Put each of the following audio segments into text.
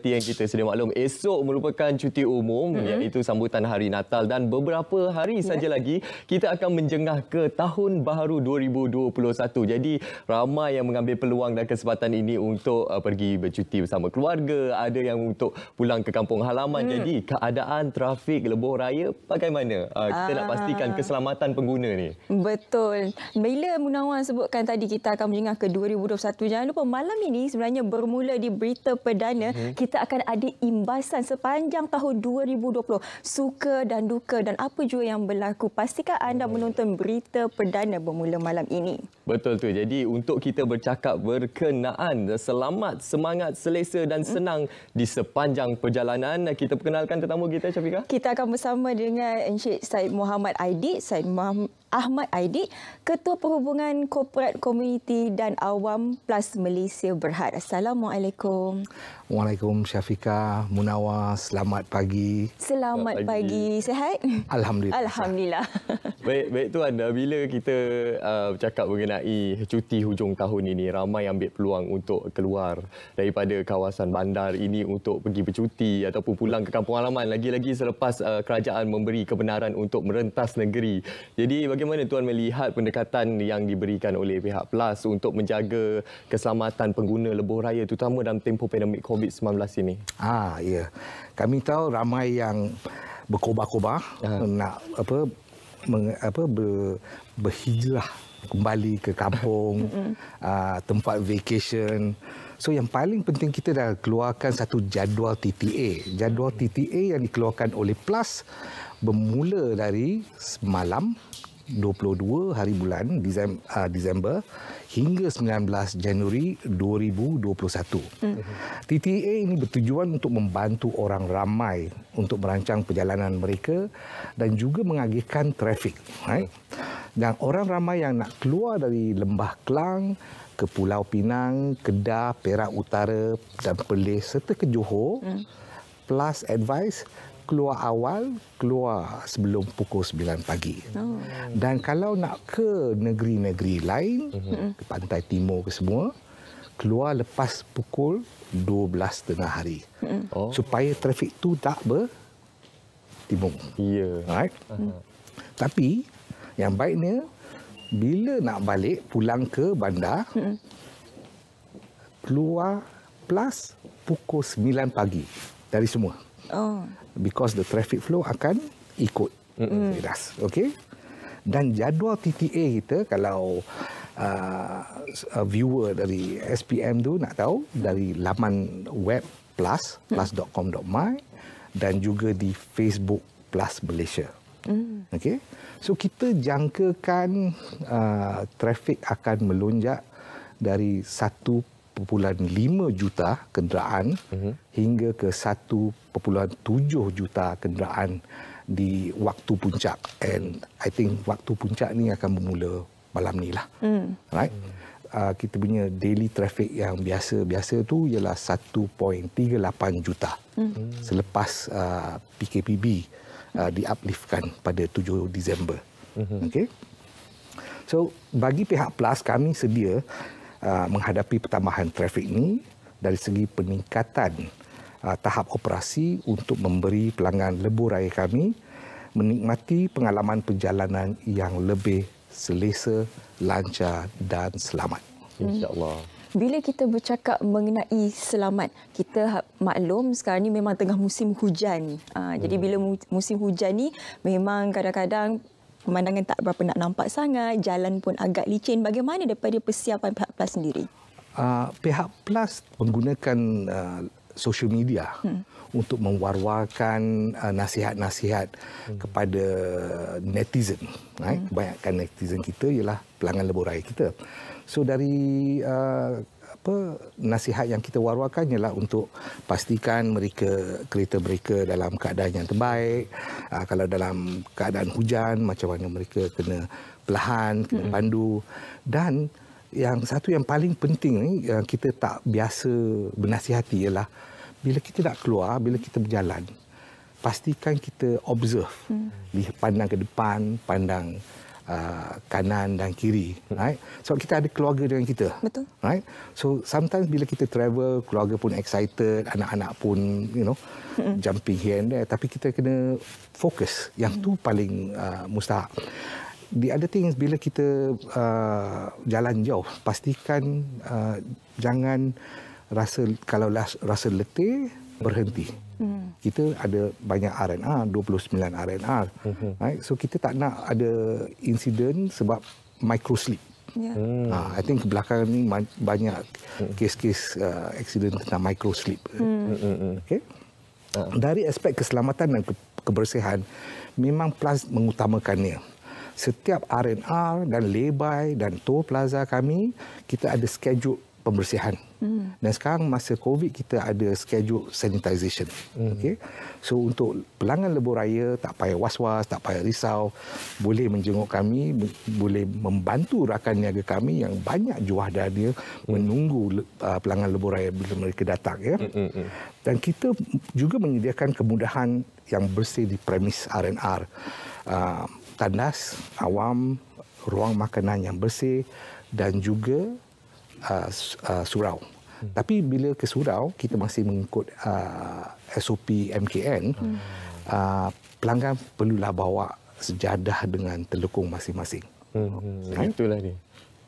seperti yang kita sedia maklum, esok merupakan cuti umum iaitu sambutan Hari Natal dan beberapa hari saja lagi kita akan menjengah ke Tahun Baharu 2021. Jadi ramai yang mengambil peluang dan kesempatan ini untuk pergi bercuti bersama keluarga, ada yang untuk pulang ke kampung halaman. Jadi keadaan trafik lebuh raya bagaimana? Kita nak pastikan keselamatan pengguna ni. Betul. Bila Munawar sebutkan tadi kita akan menjengah ke 2021, jangan lupa malam ini sebenarnya bermula di berita perdana, kita akan ada imbasan sepanjang tahun 2020. Suka dan duka dan apa juga yang berlaku. Pastikan anda menonton berita perdana bermula malam ini. Betul tu. Jadi untuk kita bercakap berkenaan selamat, semangat, selesa dan senang di sepanjang perjalanan, kita perkenalkan tetamu kita, Syafiqah. Kita akan bersama dengan Encik Syed Muhammad Aidit, Ahmad Aidit, Ketua Perhubungan Korporat Komuniti dan Awam Plus Malaysia Berhad. Assalamualaikum. Waalaikumsalam Syafiqah, Munawar, selamat pagi. Selamat pagi. Sihat? Alhamdulillah. Alhamdulillah. Baik tuan, bila kita bercakap mengenai cuti hujung tahun ini, ramai ambil peluang untuk keluar daripada kawasan bandar ini untuk pergi bercuti ataupun pulang ke kampung halaman, lagi-lagi selepas kerajaan memberi kebenaran untuk merentas negeri. Jadi bagaimana tuan melihat pendekatan yang diberikan oleh pihak PLAS untuk menjaga keselamatan pengguna lebuh raya terutama dalam tempoh pandemik COVID-19 ini? Ya. Kami tahu ramai yang berkobar-kobar nak berhijrah kembali ke kampung, tempat vacation. So yang paling penting kita dah keluarkan satu jadual TTA. Jadual TTA yang dikeluarkan oleh PLAS bermula dari semalam 22 hari bulan Disember hingga 19 Januari 2021. TTA ini bertujuan untuk membantu orang ramai untuk merancang perjalanan mereka dan juga mengagihkan trafik. Dan orang ramai yang nak keluar dari Lembah Kelang ke Pulau Pinang, Kedah, Perak Utara dan Perlis serta ke Johor, PLAS advice keluar awal, keluar sebelum pukul 9 pagi. Dan kalau nak ke negeri-negeri lain, ke pantai timur ke semua, keluar lepas pukul 12 tengah hari. Supaya trafik tu tak bertimbung. Ya. Right? Tapi yang baiknya, bila nak balik pulang ke bandar, keluar PLAS pukul 9 pagi dari semua. Because the traffic flow akan ikut deras. Okey? Dan jadual TTA kita, kalau viewer dari SPM tu nak tahu, dari laman web PLAS, plus.com.my dan juga di Facebook PLAS Malaysia. Okey? So kita jangkakan trafik akan melonjak dari 1.5 juta kenderaan hingga ke 1.7 juta kenderaan di waktu puncak. And I think waktu puncak ni akan bermula malam ni lah. Right? Kita punya daily traffic yang biasa tu ialah 1.38 juta selepas PKPB di-upliftkan pada 7 Disember. Okay? So bagi pihak PLAS, kami sedia menghadapi pertambahan trafik ini dari segi peningkatan tahap operasi untuk memberi pelanggan lebuh raya kami menikmati pengalaman perjalanan yang lebih selesa, lancar dan selamat. InsyaAllah. Bila kita bercakap mengenai selamat, kita maklum sekarang ni memang tengah musim hujan. Jadi bila musim hujan ni memang kadang-kadang pemandangan tak berapa nak nampak sangat, jalan pun agak licin. Bagaimana daripada persiapan pihak PLAS sendiri? Pihak PLAS menggunakan social media untuk mewar-warkan nasihat-nasihat kepada netizen. Kebanyakan netizen kita ialah pelanggan lebuh raya kita. So dari nasihat yang kita war-warkan ialah untuk pastikan kereta mereka dalam keadaan yang terbaik. Kalau dalam keadaan hujan, macam mana mereka kena perlahan, kena pandu. Dan satu yang paling penting ni, kita tak biasa bernasihati ialah bila kita nak keluar, bila kita berjalan, pastikan kita observe. Pandang ke depan, pandang kanan dan kiri, right? Sebab kita ada keluarga dengan kita. Betul. Right? So sometimes bila kita travel, keluarga pun excited, anak-anak pun jumping here and there, tapi kita kena fokus. Yang tu paling mustahak. The other thing is bila kita jalan jauh, pastikan jangan kalau rasa letih, berhenti. Kita ada banyak RNR, 29 RNR. Right? So kita tak nak ada insiden sebab micro sleep. Yeah. I think belakangan ni banyak kes-kes accident tentang micro sleep. Okay? Dari aspek keselamatan dan kebersihan, memang PLUS mengutamakannya. Setiap RNR dan lay-by dan toll plaza kami, kita ada schedule pembersihan. Dan sekarang masa COVID, kita ada schedule sanitization. Okay? So untuk pelanggan lebuh raya, tak payah was-was, tak payah risau. Boleh menjenguk kami, boleh membantu rakan niaga kami yang banyak juhada dia menunggu pelanggan lebuh raya bila mereka datang. Ya? Dan kita juga menyediakan kemudahan yang bersih di premis RNR. Tandas, awam, ruang makanan yang bersih dan juga surau. Tapi bila ke surau, kita masih mengikut SOP MKN. Pelanggan perlulah bawa sejadah dengan telekung masing-masing. Itulah dia.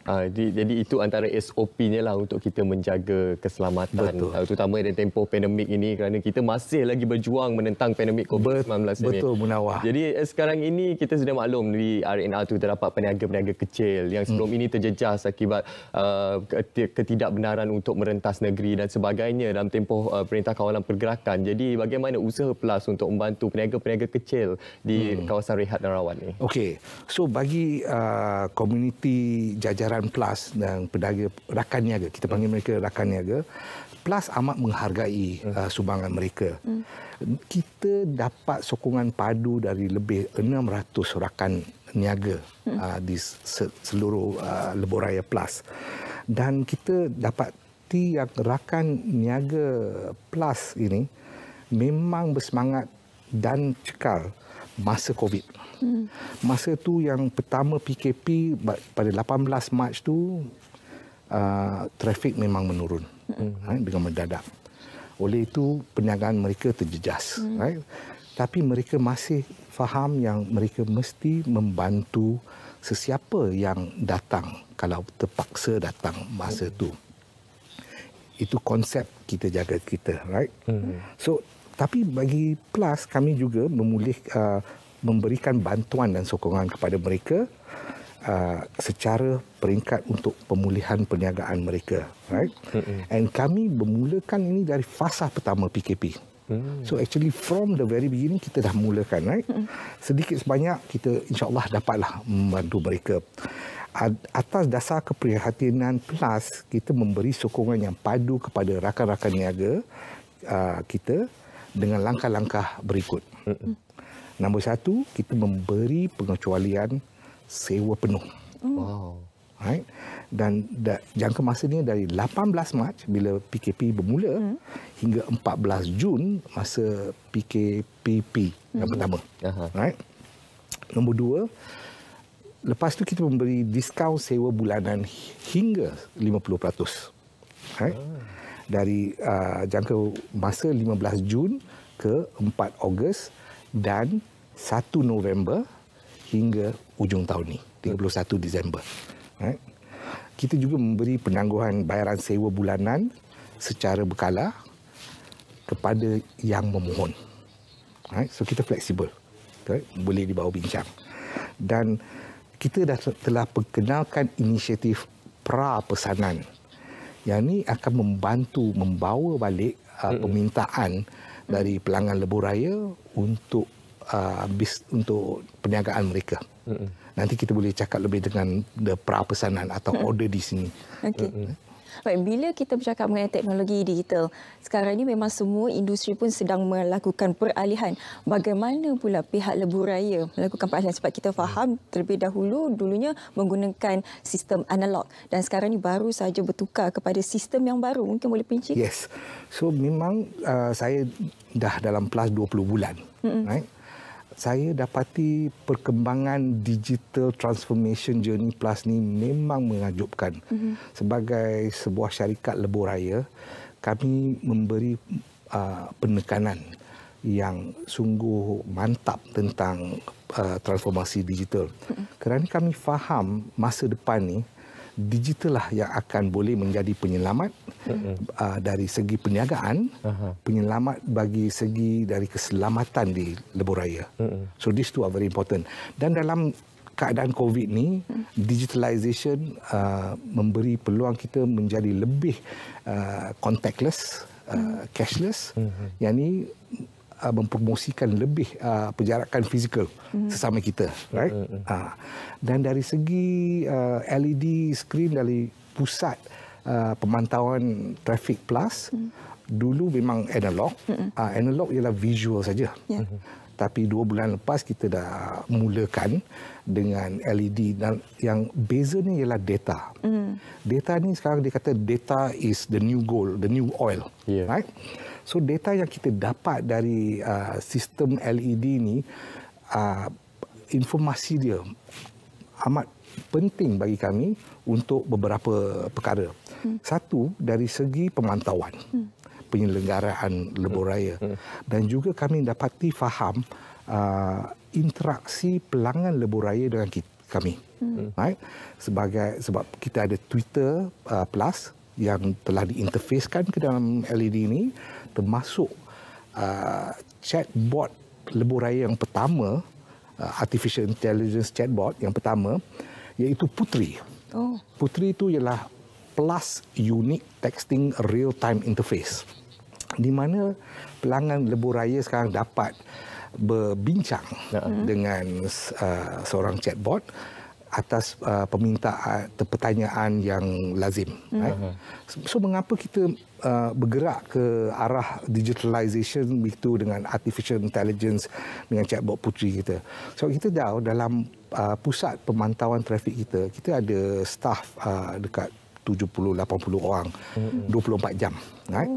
Jadi itu antara SOP-nya lah untuk kita menjaga keselamatan. Terutama dalam tempoh pandemik ini, kerana kita masih lagi berjuang menentang pandemik COVID-19 ini. Betul, Munawar. Jadi sekarang ini kita sudah maklum di RNR tu terdapat peniaga-peniaga kecil yang sebelum ini terjejas akibat ketidakbenaran untuk merentas negeri dan sebagainya dalam tempoh Perintah Kawalan Pergerakan. Jadi bagaimana usaha PLUS untuk membantu peniaga-peniaga kecil di kawasan rehat dan rawat ni? Okey. So bagi komuniti jajaran PLUS dan pedagang rakan niaga, kita panggil mereka rakan niaga, PLUS amat menghargai sumbangan mereka. Kita dapat sokongan padu dari lebih 600 rakan niaga di seluruh lebuh raya PLUS. Dan kita dapati yang rakan niaga PLUS ini memang bersemangat dan cekal masa COVID. Masa tu yang pertama PKP pada 18 Mac tu, trafik memang menurun dengan mendadak. Oleh itu perniagaan mereka terjejas. Right? Tapi mereka masih faham yang mereka mesti membantu sesiapa yang datang kalau terpaksa datang masa tu. Itu konsep kita jaga kita. Right? So, tapi bagi PLUS, kami juga memberikan bantuan dan sokongan kepada mereka secara peringkat untuk pemulihan perniagaan mereka. Right? And kami memulakan ini dari fasa pertama PKP. So actually from the very beginning kita dah mulakan. Right? Sedikit sebanyak kita insyaAllah dapatlah membantu mereka. Atas dasar keprihatinan PLUS, kita memberi sokongan yang padu kepada rakan-rakan niaga kita dengan langkah-langkah berikut. Nombor satu, kita memberi pengecualian sewa penuh. Wow. Right? Dan jangka masa ni dari 18 Mac bila PKP bermula hingga 14 Jun masa PKPP yang pertama. Right? Nombor dua, lepas tu kita memberi diskaun sewa bulanan hingga 50%. Right? Dari jangka masa 15 Jun ke 4 Ogos dan 1 November hingga ujung tahun ni, 31 Disember. Right? Kita juga memberi penangguhan bayaran sewa bulanan secara berkala kepada yang memohon. Right? So kita fleksibel. Right? Boleh dibawa bincang. Dan kita telah perkenalkan inisiatif pra-pesanan. Yang ini akan membantu membawa balik permintaan dari pelanggan lebuh raya untuk perniagaan mereka. Nanti kita boleh cakap lebih dengan pra-pesanan atau order di sini. Okey. Baik, bila kita bercakap mengenai teknologi digital, sekarang ini memang semua industri pun sedang melakukan peralihan. Bagaimana pula pihak lebuh raya melakukan peralihan? Sebab kita faham terlebih dulunya menggunakan sistem analog dan sekarang ini baru saja bertukar kepada sistem yang baru. Mungkin boleh pinci? Yes. So memang saya dah dalam PLUS 20 bulan. Right? saya dapati perkembangan digital transformation journey Plus ni memang mengajubkan. Sebagai sebuah syarikat lebuh raya, kami memberi penekanan yang sungguh mantap tentang transformasi digital. Kerana kami faham masa depan ni digital lah yang akan boleh menjadi penyelamat dari segi perniagaan, penyelamat bagi segi dari keselamatan di lebuh raya. So these two are very important. Dan dalam keadaan COVID ni, digitalization memberi peluang kita menjadi lebih contactless, cashless, yang ni mempromosikan lebih penjarakan fizikal sesama kita, right? Dan dari segi LED screen dari pusat pemantauan traffic plus, dulu memang analog. Analog ialah visual saja. Tapi 2 bulan lepas kita dah mulakan dengan LED, dan yang bezanya ialah data. Data ni sekarang dia kata data is the new gold, the new oil, right? So data yang kita dapat dari sistem LED ni, informasi dia amat penting bagi kami untuk beberapa perkara. Satu, dari segi pemantauan, penyelenggaraan lebuh raya, dan juga kami dapati faham interaksi pelanggan lebuh raya dengan kami. Right? Sebab kita ada Twitter Plus yang telah diinterfacekan ke dalam LED ini, termasuk chatbot lebuh raya yang pertama, artificial intelligence chatbot yang pertama, iaitu Putri. Putri itu ialah Plus Unique Texting Real-Time Interface, di mana pelanggan lebuh raya sekarang dapat berbincang dengan seorang chatbot atas pertanyaan yang lazim. So mengapa kita bergerak ke arah digitalization begitu dengan artificial intelligence dengan chatbot Putri kita? So kita tahu dalam pusat pemantauan trafik kita ada staff dekat 70-80 orang 24 jam. Right?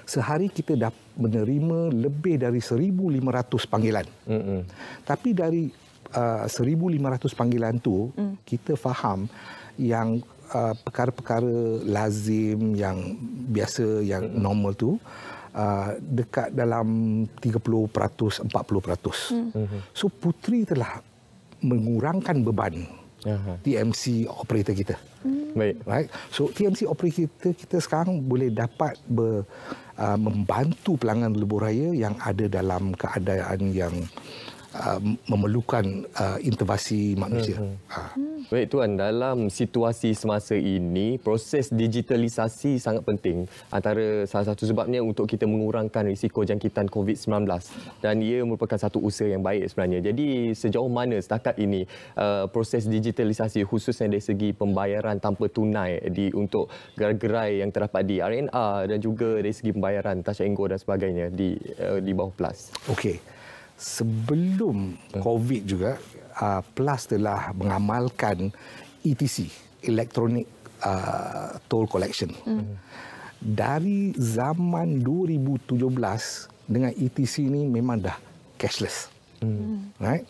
Sehari kita dah menerima lebih dari 1,500 panggilan. Tapi dari 1,500 panggilan tu, kita faham yang perkara-perkara lazim, yang biasa, yang normal tu, dekat dalam 30%, 40%. So Putri telah mengurangkan beban TMC operator kita. Baik. Right? So TMC operator kita sekarang boleh dapat membantu pelanggan lebuh raya yang ada dalam keadaan yang memerlukan intervensi manusia. Baik Tuan, dalam situasi semasa ini, proses digitalisasi sangat penting. Antara salah satu sebabnya untuk kita mengurangkan risiko jangkitan COVID-19, dan ia merupakan satu usaha yang baik sebenarnya. Jadi sejauh mana setakat ini proses digitalisasi khususnya dari segi pembayaran tanpa tunai untuk gerai-gerai yang terdapat di RNR dan juga dari segi pembayaran Touch 'n Go dan sebagainya di bawah Plus? Okey. Sebelum COVID juga, Plus telah mengamalkan ETC, Electronic Toll Collection. Dari zaman 2017 dengan ETC ni memang dah cashless. Right?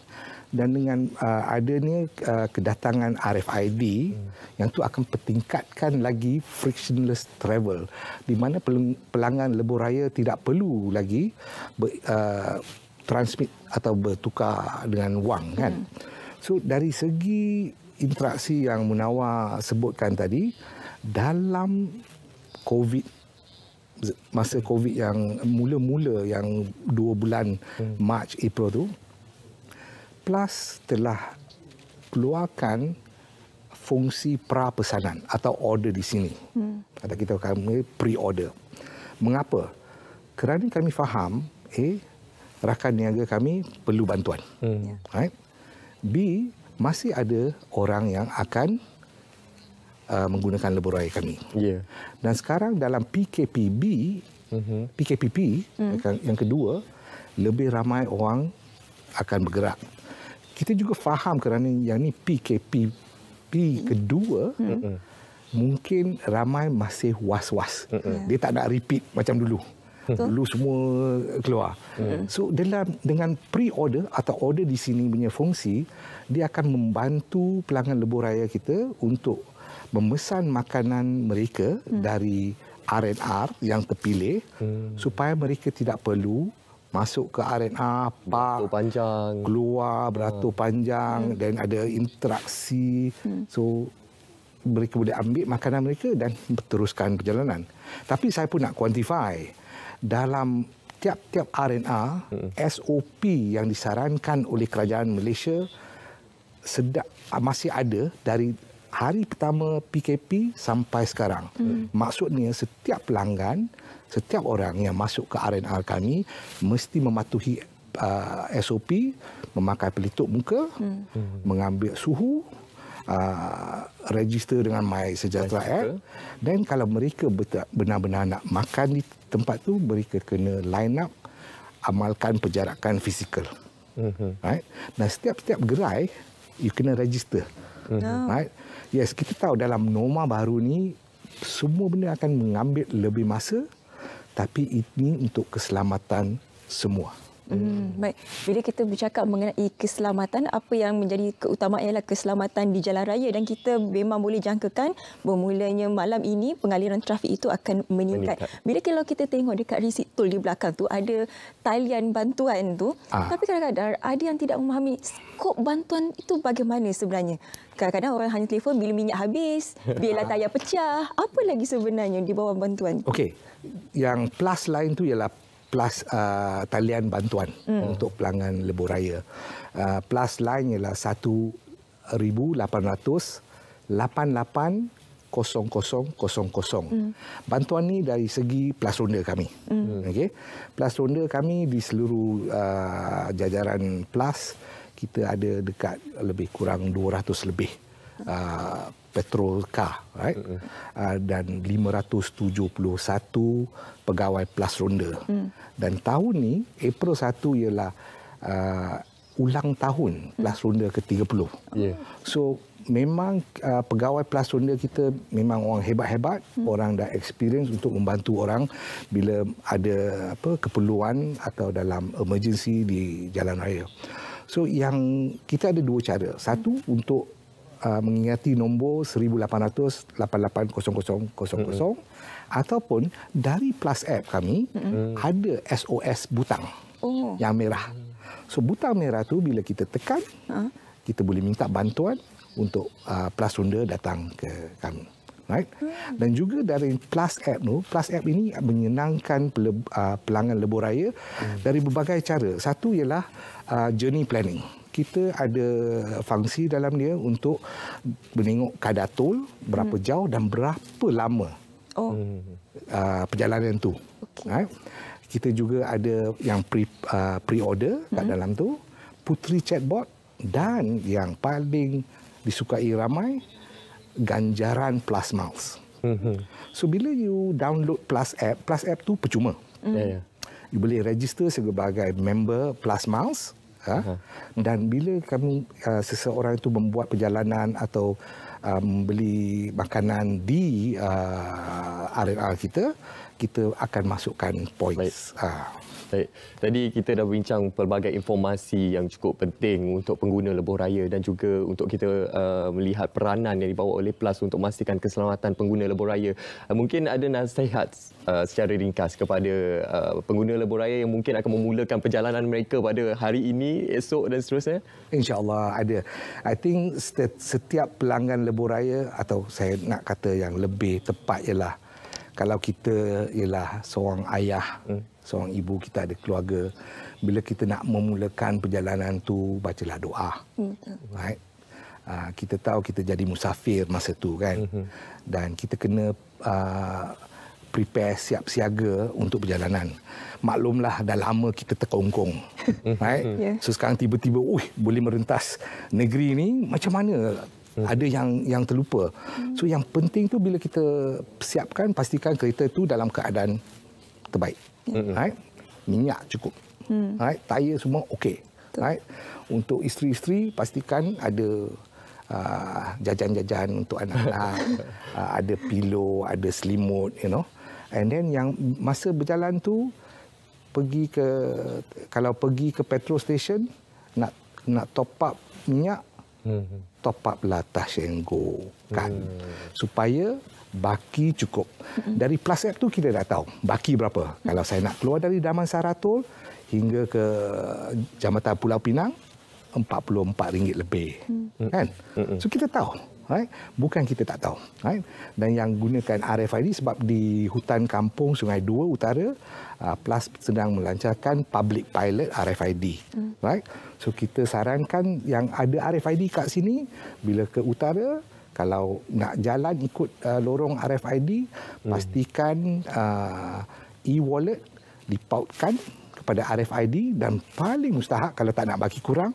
Dan dengan adanya kedatangan RFID, yang tu akan pertingkatkan lagi frictionless travel, di mana pelanggan lebuh raya tidak perlu lagi transmit atau bertukar dengan wang, kan? So dari segi interaksi yang Munawar sebutkan tadi, dalam COVID, masa COVID yang mula-mula yang 2 bulan Mac, April tu, Plus telah keluarkan fungsi pra-pesanan atau order di sini. Atau kita kami pre-order. Mengapa? Kerana kami faham, rakan niaga kami perlu bantuan. Right? B, masih ada orang yang akan menggunakan lebuh raya kami. Dan sekarang dalam PKPB, PKPP yang kedua, lebih ramai orang akan bergerak. Kita juga faham kerana yang ni PKPP kedua, mungkin ramai masih was-was. Dia tak nak repeat macam dulu. Dulu semua keluar. So dengan pre-order atau order di sini punya fungsi, dia akan membantu pelanggan lebuh raya kita untuk memesan makanan mereka dari R&R yang terpilih supaya mereka tidak perlu masuk ke R&R, park, panjang, keluar beratur panjang dan ada interaksi. So mereka boleh ambil makanan mereka dan teruskan perjalanan. Tapi saya pun nak quantify dalam tiap-tiap R&R SOP yang disarankan oleh kerajaan Malaysia masih ada dari hari pertama PKP sampai sekarang. Maksudnya setiap pelanggan, setiap orang yang masuk ke R&R kami mesti mematuhi SOP, memakai pelitup muka, mengambil suhu, register dengan MySejahtera App, dan kalau mereka benar-benar nak makan di tempat tu, mereka kena line up, amalkan penjarakan fizikal. Right? Dan setiap gerai you kena register. Right? Yes, kita tahu dalam norma baru ni semua benda akan mengambil lebih masa, tapi ini untuk keselamatan semua. Baik. Bila kita bercakap mengenai keselamatan, apa yang menjadi keutamaan ialah keselamatan di jalan raya, dan kita memang boleh jangkakan bermulanya malam ini pengaliran trafik itu akan meningkat. Bila kalau kita tengok dekat receipt tol di belakang tu ada talian bantuan tu, tapi kadang-kadang ada yang tidak memahami skop bantuan itu bagaimana sebenarnya. Kadang-kadang orang hanya telefon bila minyak habis, bila tayar pecah, apa lagi sebenarnya di bawah bantuan? Okey. Yang plus lain tu ialah plus talian bantuan untuk pelanggan lebuh raya. Plus lain ialah 1,800-880000. Bantuan ni dari segi plus ronda kami. Okey. Plus ronda kami di seluruh jajaran plus kita ada dekat lebih kurang 200 lebih petrol car, right? Dan 571 pegawai plus ronda. Dan tahun ni April 1 ialah ulang tahun plus ronda ke-30. So memang pegawai plus ronda kita memang orang hebat-hebat, orang dah experience untuk membantu orang bila ada keperluan atau dalam emergency di jalan raya. So yang kita ada dua cara. Satu untuk mengingati nombor 1800-880000 ataupun dari Plus App kami ada SOS butang yang merah. So butang merah tu bila kita tekan kita boleh minta bantuan untuk Plus ronda datang ke kami. Right? Dan juga dari Plus App tu, Plus App ini menyenangkan pelanggan lebuh raya dari berbagai cara. Satu ialah journey planning. Kita ada fungsi dalam dia untuk menengok kadar tol, berapa jauh dan berapa lama perjalanan tu. Right? Kita juga ada yang pre-order kat dalam tu, Puteri Chatbot, dan yang paling disukai ramai, ganjaran Plus Miles. So bila you download Plus App tu percuma. You boleh register sebagai member Plus Miles. Dan bila seseorang itu membuat perjalanan atau membeli makanan di R&R kita akan masukkan points. Baik. Tadi kita dah bincang pelbagai informasi yang cukup penting untuk pengguna lebuh raya dan juga untuk kita melihat peranan yang dibawa oleh Plus untuk memastikan keselamatan pengguna lebuh raya. Mungkin ada nasihat secara ringkas kepada pengguna lebuh raya yang mungkin akan memulakan perjalanan mereka pada hari ini, esok dan seterusnya? InsyaAllah ada. I think setiap pelanggan lebuh raya, atau saya nak kata yang lebih tepat ialah kalau kita ialah seorang ayah, seorang ibu, kita ada keluarga, bila kita nak memulakan perjalanan tu, bacalah doa. Right? Kita tahu kita jadi musafir masa tu kan. Dan kita kena prepare, siap siaga untuk perjalanan. Maklumlah dah lama kita terkongkong. Right? So sekarang tiba-tiba boleh merentas negeri ni, macam mana? Ada yang terlupa. So yang penting tu bila kita siapkan, pastikan kereta tu dalam keadaan terbaik. Right? Minyak cukup. Right? Tayar semua okey. Right? Untuk isteri-isteri pastikan ada jajan-jajan untuk anak-anak, ada pillow, ada selimut, And then yang masa berjalan tu kalau pergi ke petrol station nak top up minyak, top up lah Touch 'n Go kan, supaya baki cukup. Dari plus app tu kita dah tahu baki berapa. Kalau saya nak keluar dari Damansara Tol hingga ke Jambatan Pulau Pinang, RM44 lebih. Kan? So kita tahu. Right? Bukan kita tak tahu. Right? Dan yang gunakan RFID sebab di hutan kampung Sungai Dua Utara, Plus sedang melancarkan public pilot RFID. Right? So kita sarankan yang ada RFID kat sini, bila ke utara, kalau nak jalan ikut lorong RFID, pastikan e-wallet dipautkan kepada RFID dan paling mustahak kalau tak nak bagi kurang,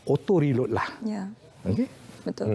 auto reload lah. Ya. Okey? Betul.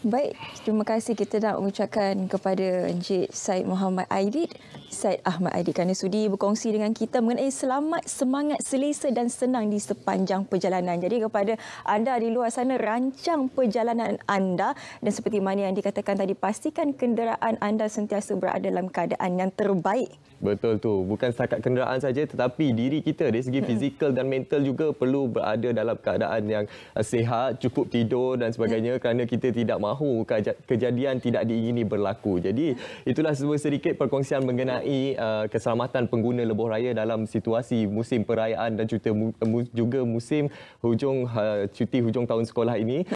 Baik, terima kasih kita nak mengucapkan kepada Encik Syed Muhammad Aidit, Syed Ahmad Aidit kerana sudi berkongsi dengan kita mengenai selamat, semangat, selesa dan senang di sepanjang perjalanan. Jadi kepada anda di luar sana, rancang perjalanan anda dan seperti mana yang dikatakan tadi, pastikan kenderaan anda sentiasa berada dalam keadaan yang terbaik. Betul tu. Bukan setakat kenderaan saja tetapi diri kita dari segi fizikal dan mental juga perlu berada dalam keadaan yang sihat, cukup tidur dan sebagainya kerana kita tidak mahu kejadian tidak diingini berlaku. Jadi itulah sedikit perkongsian mengenai keselamatan pengguna lebuh raya dalam situasi musim perayaan dan juga musim cuti hujung tahun sekolah ini.